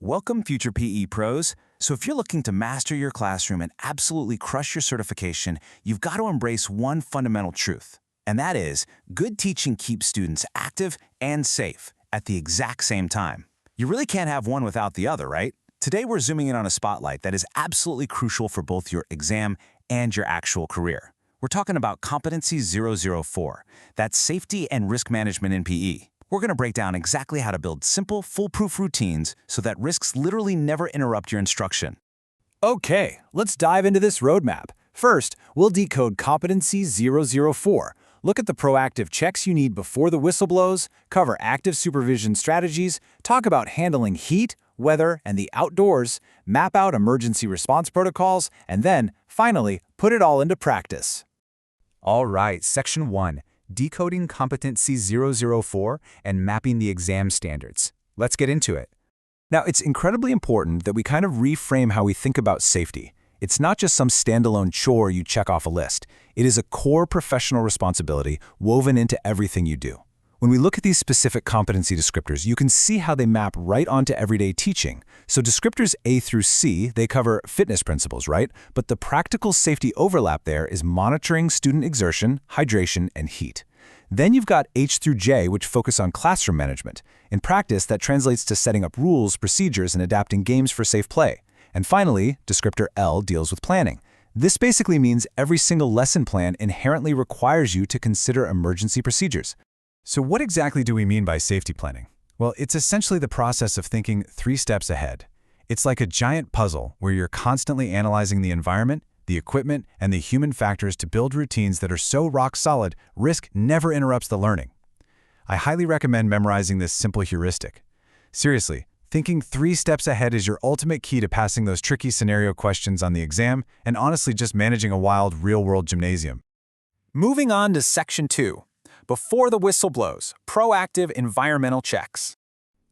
Welcome, future PE pros. So if you're looking to master your classroom and absolutely crush your certification, you've got to embrace one fundamental truth. And that is, good teaching keeps students active and safe at the exact same time. You really can't have one without the other, right? Today we're zooming in on a spotlight that is absolutely crucial for both your exam and your actual career. We're talking about Competency 004. That's safety and risk management in PE. We're going to break down exactly how to build simple, foolproof routines so that risks literally never interrupt your instruction. Okay, let's dive into this roadmap. First, we'll decode Competency 004. Look at the proactive checks you need before the whistle blows, cover active supervision strategies, talk about handling heat, weather, and the outdoors, map out emergency response protocols, and then, finally, put it all into practice. All right, Section 1. Decoding Competency 004 and mapping the exam standards. Let's get into it. Now, it's incredibly important that we kind of reframe how we think about safety. It's not just some standalone chore you check off a list. It is a core professional responsibility woven into everything you do. When we look at these specific competency descriptors, you can see how they map right onto everyday teaching. So descriptors A through C, they cover fitness principles, right? But the practical safety overlap there is monitoring student exertion, hydration, and heat. Then you've got H through J, which focus on classroom management. In practice, that translates to setting up rules, procedures, and adapting games for safe play. And finally, descriptor L deals with planning. This basically means every single lesson plan inherently requires you to consider emergency procedures. So what exactly do we mean by safety planning? Well, it's essentially the process of thinking 3 steps ahead. It's like a giant puzzle where you're constantly analyzing the environment, the equipment, and the human factors to build routines that are so rock solid, risk never interrupts the learning. I highly recommend memorizing this simple heuristic. Seriously, thinking 3 steps ahead is your ultimate key to passing those tricky scenario questions on the exam and honestly just managing a wild, real-world gymnasium. Moving on to Section 2. Before the whistle blows, proactive environmental checks.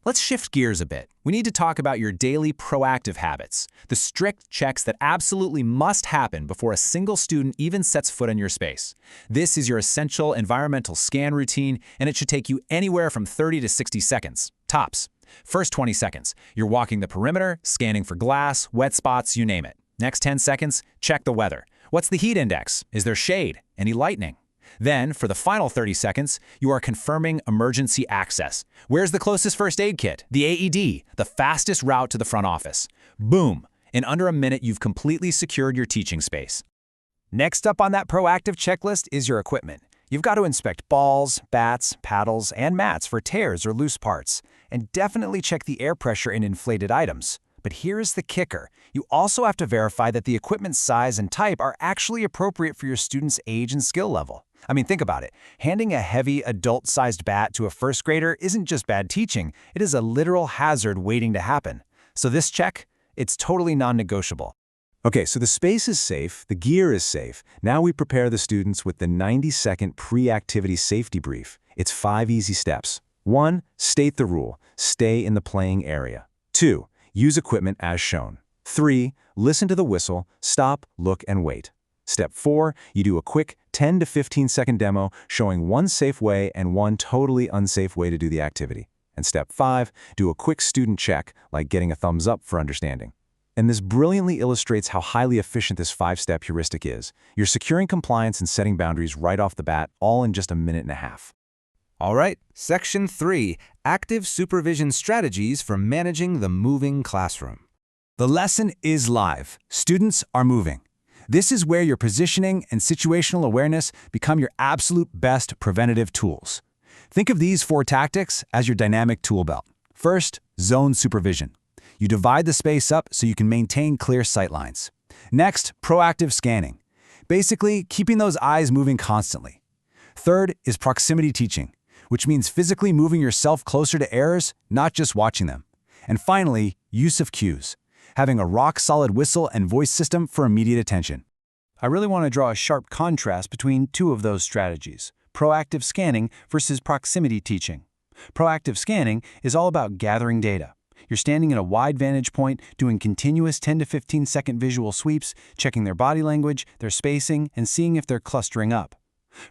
Let's shift gears a bit. We need to talk about your daily proactive habits, the strict checks that absolutely must happen before a single student even sets foot in your space. This is your essential environmental scan routine, and it should take you anywhere from 30 to 60 seconds, tops. First 20 seconds, you're walking the perimeter, scanning for glass, wet spots, you name it. Next 10 seconds, check the weather. What's the heat index? Is there shade? Any lightning? Then, for the final 30 seconds, you are confirming emergency access. Where's the closest first aid kit? The AED, the fastest route to the front office. Boom! In under a minute, you've completely secured your teaching space. Next up on that proactive checklist is your equipment. You've got to inspect balls, bats, paddles, and mats for tears or loose parts. And definitely check the air pressure in inflated items. But here's the kicker. You also have to verify that the equipment size and type are actually appropriate for your student's age and skill level. I mean, think about it. Handing a heavy, adult-sized bat to a first grader isn't just bad teaching, it is a literal hazard waiting to happen. So this check, it's totally non-negotiable. Okay, so the space is safe, the gear is safe. Now we prepare the students with the 90-second pre-activity safety brief. It's 5 easy steps. 1. State the rule. Stay in the playing area. 2. Use equipment as shown. 3. Listen to the whistle. Stop, look, and wait. Step 4. You do a quick 10 to 15-second demo showing one safe way and one totally unsafe way to do the activity. And Step 5. Do a quick student check, like getting a thumbs up for understanding. And this brilliantly illustrates how highly efficient this 5-step heuristic is. You're securing compliance and setting boundaries right off the bat, all in just a minute and a half. All right, Section 3. Active supervision strategies for managing the moving classroom. The lesson is live. Students are moving. This is where your positioning and situational awareness become your absolute best preventative tools. Think of these 4 tactics as your dynamic tool belt. First, zone supervision. You divide the space up so you can maintain clear sight lines. Next, proactive scanning. Basically, keeping those eyes moving constantly. Third is proximity teaching, which means physically moving yourself closer to errors, not just watching them. And finally, use of cues. Having a rock-solid whistle and voice system for immediate attention. I really want to draw a sharp contrast between 2 of those strategies, proactive scanning versus proximity teaching. Proactive scanning is all about gathering data. You're standing at a wide vantage point, doing continuous 10 to 15-second visual sweeps, checking their body language, their spacing, and seeing if they're clustering up.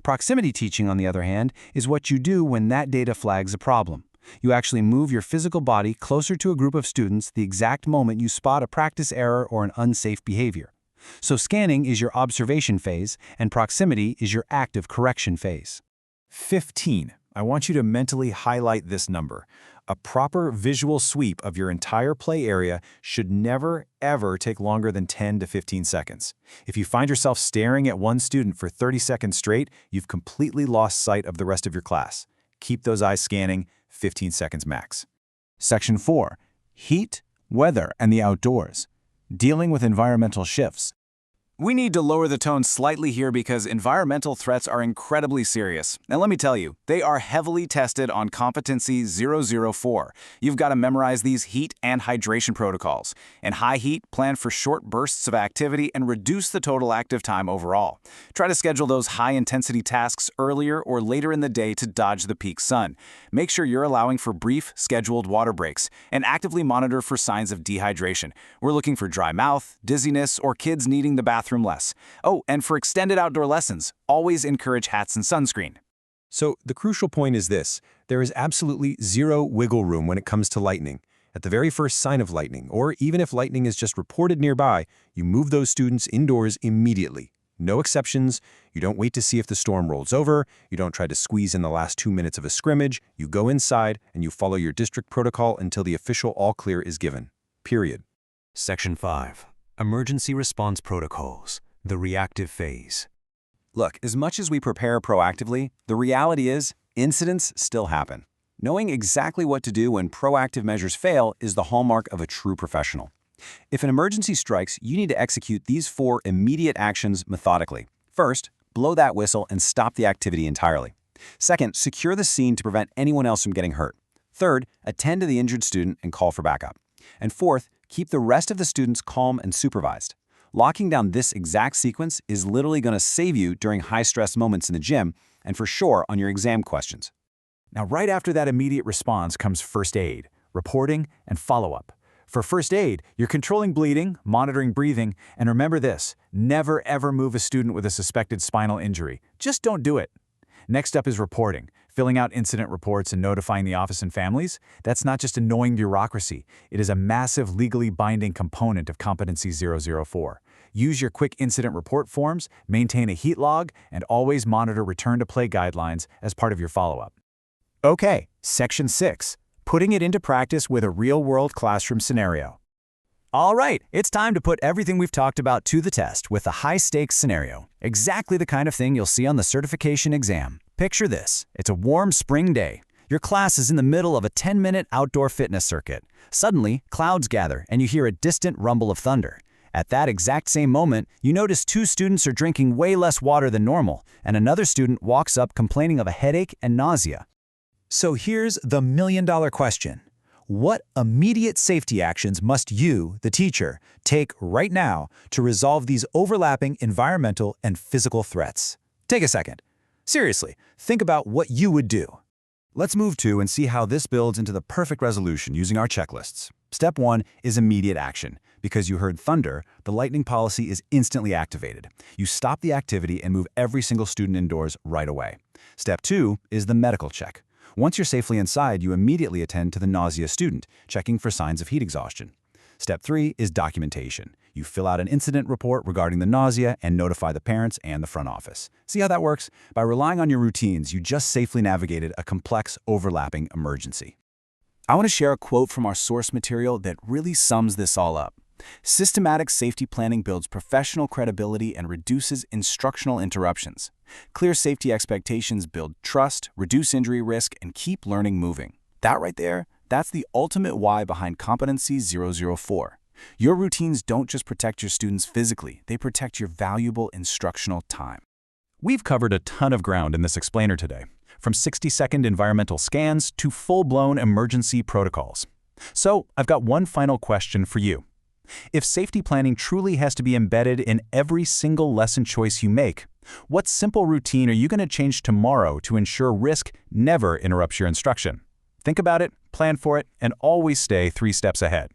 Proximity teaching, on the other hand, is what you do when that data flags a problem. You actually move your physical body closer to a group of students the exact moment you spot a practice error or an unsafe behavior. So scanning is your observation phase, and proximity is your active correction phase. 15. I want you to mentally highlight this number. A proper visual sweep of your entire play area should never, ever take longer than 10 to 15 seconds. If you find yourself staring at one student for 30 seconds straight, you've completely lost sight of the rest of your class. Keep those eyes scanning, 15 seconds max. Section 4. Heat, weather, and the outdoors. Dealing with environmental shifts. We need to lower the tone slightly here because environmental threats are incredibly serious. And let me tell you, they are heavily tested on Competency 004. You've got to memorize these heat and hydration protocols. In high heat, plan for short bursts of activity and reduce the total active time overall. Try to schedule those high-intensity tasks earlier or later in the day to dodge the peak sun. Make sure you're allowing for brief, scheduled water breaks, and actively monitor for signs of dehydration. We're looking for dry mouth, dizziness, or kids needing the bathroom less. Oh, and for extended outdoor lessons, always encourage hats and sunscreen. So the crucial point is this: there is absolutely zero wiggle room when it comes to lightning. At the very first sign of lightning, or even if lightning is just reported nearby, you move those students indoors immediately. No exceptions. You don't wait to see if the storm rolls over. You don't try to squeeze in the last 2 minutes of a scrimmage. You go inside and you follow your district protocol until the official all clear is given. Period. Section 5. Emergency Response Protocols, the reactive phase. Look, as much as we prepare proactively, the reality is incidents still happen. Knowing exactly what to do when proactive measures fail is the hallmark of a true professional. If an emergency strikes, you need to execute these 4 immediate actions methodically. First, blow that whistle and stop the activity entirely. Second, secure the scene to prevent anyone else from getting hurt. Third, attend to the injured student and call for backup. And fourth, keep the rest of the students calm and supervised. Locking down this exact sequence is literally going to save you during high-stress moments in the gym and for sure on your exam questions. Now, right after that immediate response comes first aid, reporting, and follow-up. For first aid, you're controlling bleeding, monitoring breathing, and remember this: never ever move a student with a suspected spinal injury. Just don't do it. Next up is reporting, filling out incident reports and notifying the office and families. That's not just annoying bureaucracy. It is a massive legally binding component of Competency 004. Use your quick incident report forms, maintain a heat log, and always monitor return-to-play guidelines as part of your follow-up. Okay, Section 6. Putting it into practice with a real-world classroom scenario. All right, it's time to put everything we've talked about to the test with a high-stakes scenario. Exactly the kind of thing you'll see on the certification exam. Picture this. It's a warm spring day. Your class is in the middle of a 10-minute outdoor fitness circuit. Suddenly, clouds gather and you hear a distant rumble of thunder. At that exact same moment, you notice 2 students are drinking way less water than normal, and another student walks up complaining of a headache and nausea. So here's the million-dollar question. What immediate safety actions must you, the teacher, take right now to resolve these overlapping environmental and physical threats? Take a second. Seriously, think about what you would do. Let's move to and see how this builds into the perfect resolution using our checklists. Step 1 is immediate action. Because you heard thunder, the lightning policy is instantly activated. You stop the activity and move every single student indoors right away. Step 2 is the medical check. Once you're safely inside, you immediately attend to the nausea student, checking for signs of heat exhaustion. Step 3 is documentation. You fill out an incident report regarding the nausea and notify the parents and the front office. See how that works? By relying on your routines, you just safely navigated a complex, overlapping emergency. I want to share a quote from our source material that really sums this all up. Systematic safety planning builds professional credibility and reduces instructional interruptions. Clear safety expectations build trust, reduce injury risk, and keep learning moving. That right there, that's the ultimate why behind Competency 004. Your routines don't just protect your students physically, they protect your valuable instructional time. We've covered a ton of ground in this explainer today, from 60-second environmental scans to full-blown emergency protocols. So, I've got one final question for you. If safety planning truly has to be embedded in every single lesson choice you make, what simple routine are you going to change tomorrow to ensure risk never interrupts your instruction? Think about it, plan for it, and always stay 3 steps ahead.